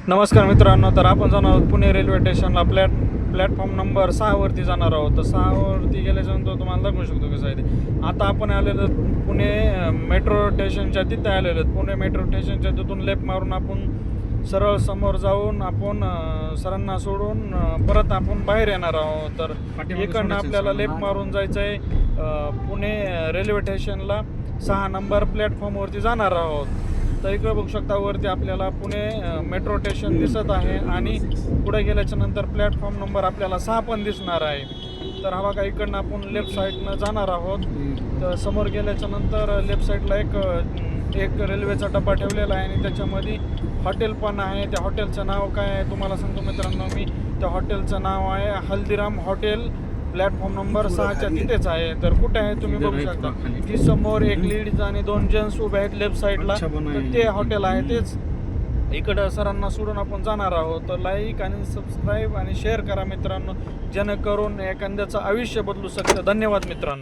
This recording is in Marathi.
नमस्कार मित्रांनो, तर आपण जाणार आहोत पुणे रेल्वे स्टेशनला प्लॅटफॉर्म नंबर 6 वरती जाणार आहोत. तर 6 वरती गेल्याच्यानंतर तुम्हाला दाखवू शकतो कसं आहे ते. आता आपण आलेलो पुणे मेट्रो स्टेशनच्या तिथे आलेलो आहेत. पुणे मेट्रो स्टेशनच्या तिथून लेफ्ट मारून आपण सरळ समोर जाऊन आपण सरांना सोडून परत आपण बाहेर येणार आहोत. तर इकडनं आपल्याला लेफ्ट मारून जायचं आहे पुणे रेल्वे स्टेशनला 6 नंबर प्लॅटफॉर्मवरती जाणार आहोत. तर इकडे बघू शकता वरती आपल्याला पुणे मेट्रो स्टेशन दिसत आहे आणि पुढे गेल्याच्या नंतर प्लॅटफॉर्म नंबर आपल्याला 6 पण दिसणार आहे. तर हा बघा इकडनं आपण लेफ्ट साईडनं जाणार आहोत. तर समोर गेल्याच्या नंतर लेफ्ट साईडला एक रेल्वेचा डबा ठेवलेला आहे आणि त्याच्यामध्ये हॉटेल पण आहे. त्या हॉटेलचं नाव काय आहे तुम्हाला सांगतो मित्रांनो मी. त्या हॉटेलचं नाव आहे हल्दीराम हॉटेल. प्लॅटफॉर्म नंबर 6च्या तिथेच आहे. तर कुठे आहे तुम्ही बघू शकता की समोर एक लेडीज आणि 2 जेंट्स उभे आहेत लेफ्ट साईडला. तर ते हॉटेल आहे तेच. इकडं सरांना सोडून आपण जाणार आहोत. तर लाईक आणि सबस्क्राईब आणि शेअर करा मित्रांनो, जेणेकरून एखाद्याचं आयुष्य बदलू शकतं. धन्यवाद मित्रांनो.